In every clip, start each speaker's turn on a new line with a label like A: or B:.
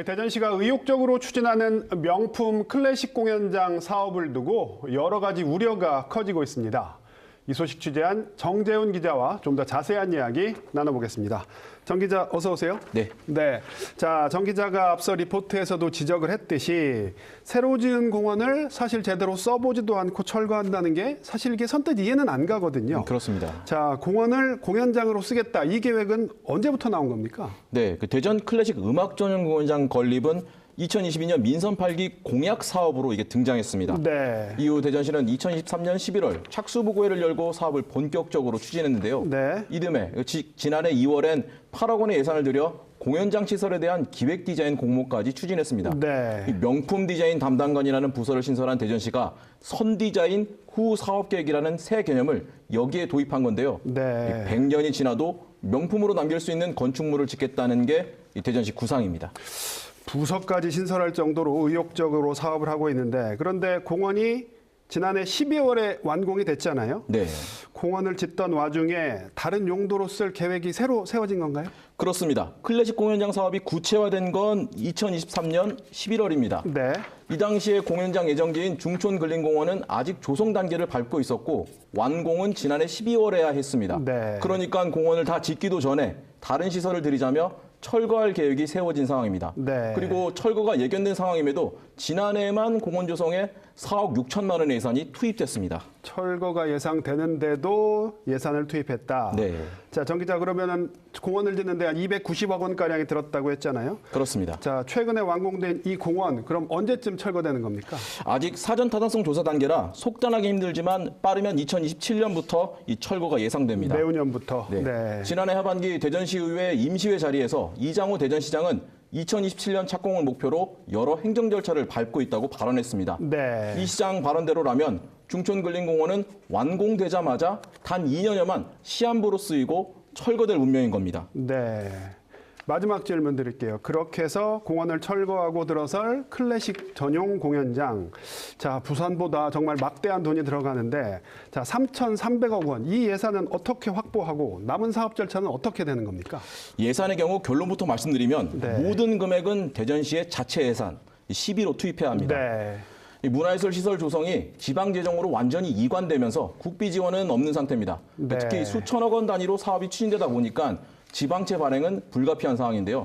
A: 대전시가 의욕적으로 추진하는 명품 클래식 공연장 사업을 두고 여러 가지 우려가 커지고 있습니다. 이 소식 취재한 정재훈 기자와 좀 더 자세한 이야기 나눠보겠습니다. 정 기자, 어서 오세요.
B: 네.
A: 자, 정 기자가 앞서 리포트에서도 지적을 했듯이 새로 지은 공원을 사실 제대로 써보지도 않고 철거한다는 게 사실 이게 선뜻 이해는 안 가거든요.
B: 그렇습니다.
A: 자, 공원을 공연장으로 쓰겠다. 이 계획은 언제부터 나온 겁니까?
B: 네, 대전 클래식 음악 전용 공연장 건립은 2022년 민선 8기 공약 사업으로 이게 등장했습니다.
A: 네.
B: 이후 대전시는 2023년 11월 착수보고회를 열고 사업을 본격적으로 추진했는데요.
A: 네.
B: 이듬해 지난해 2월엔 8억 원의 예산을 들여 공연장 시설에 대한 기획 디자인 공모까지 추진했습니다.
A: 네.
B: 이 명품 디자인 담당관이라는 부서를 신설한 대전시가 선 디자인 후 사업 계획이라는 새 개념을 여기에 도입한 건데요.
A: 네.
B: 100년이 지나도 명품으로 남길 수 있는 건축물을 짓겠다는 게 이 대전시 구상입니다.
A: 부서까지 신설할 정도로 의욕적으로 사업을 하고 있는데, 그런데 공원이 지난해 12월에 완공이 됐잖아요.
B: 네.
A: 공원을 짓던 와중에 다른 용도로 쓸 계획이 새로 세워진 건가요?
B: 그렇습니다. 클래식 공연장 사업이 구체화된 건 2023년 11월입니다.
A: 네.
B: 이 당시에 공연장 예정지인 중촌근린공원은 아직 조성 단계를 밟고 있었고 완공은 지난해 12월에야 했습니다.
A: 네.
B: 그러니까 공원을 다 짓기도 전에 다른 시설을 들이자며 철거할 계획이 세워진 상황입니다.
A: 네.
B: 그리고 철거가 예견된 상황임에도 지난해에만 공원 조성에 4억 6천만 원의 예산이 투입됐습니다.
A: 철거가 예상되는데도 예산을 투입했다.
B: 네.
A: 자, 정 기자, 그러면은 공원을 짓는데 한 290억 원가량이 들었다고 했잖아요.
B: 그렇습니다.
A: 자, 최근에 완공된 이 공원, 그럼 언제쯤 철거되는 겁니까?
B: 아직 사전 타당성 조사 단계라 속단하기 힘들지만 빠르면 2027년부터 이 철거가 예상됩니다.
A: 내후년부터.
B: 네. 지난해 하반기 대전시의회 임시회 자리에서 이장호 대전시장은 2027년 착공을 목표로 여러 행정 절차를 밟고 있다고 발언했습니다.
A: 네.
B: 이 시장 발언대로라면 중촌근린공원은 완공되자마자 단 2년여만 시한부로 쓰이고 철거될 운명인 겁니다.
A: 네. 마지막 질문 드릴게요. 그렇게 해서 공원을 철거하고 들어설 클래식 전용 공연장. 자, 부산보다 정말 막대한 돈이 들어가는데, 자, 3,300억 원. 이 예산은 어떻게 확보하고 남은 사업 절차는 어떻게 되는 겁니까?
B: 예산의 경우 결론부터 말씀드리면
A: 네.
B: 모든 금액은 대전시의 자체 예산 12로 투입해야 합니다.
A: 네.
B: 이 문화예술 시설 조성이 지방 재정으로 완전히 이관되면서 국비 지원은 없는 상태입니다.
A: 네.
B: 특히 수천억 원 단위로 사업이 추진되다 보니까 지방채 발행은 불가피한 상황인데요.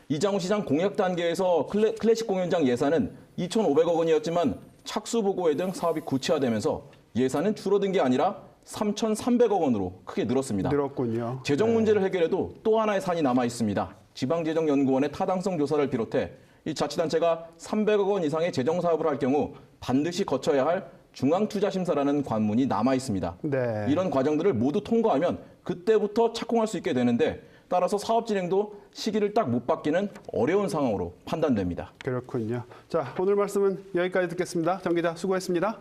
B: 이장호 시장 공약 단계에서 클래식 공연장 예산은 2,500억 원이었지만 착수보고회 등 사업이 구체화되면서 예산은 줄어든 게 아니라 3,300억 원으로 크게 늘었습니다.
A: 늘었군요.
B: 재정 문제를 해결해도 또 하나의 산이 남아 있습니다. 지방재정연구원의 타당성 조사를 비롯해 이 자치단체가 300억 원 이상의 재정 사업을 할 경우 반드시 거쳐야 할 중앙투자심사라는 관문이 남아 있습니다.
A: 네.
B: 이런 과정들을 모두 통과하면 그때부터 착공할 수 있게 되는데 따라서 사업 진행도 시기를 딱 못 받기는 어려운 상황으로 판단됩니다.
A: 그렇군요. 자, 오늘 말씀은 여기까지 듣겠습니다. 정 기자, 수고했습니다.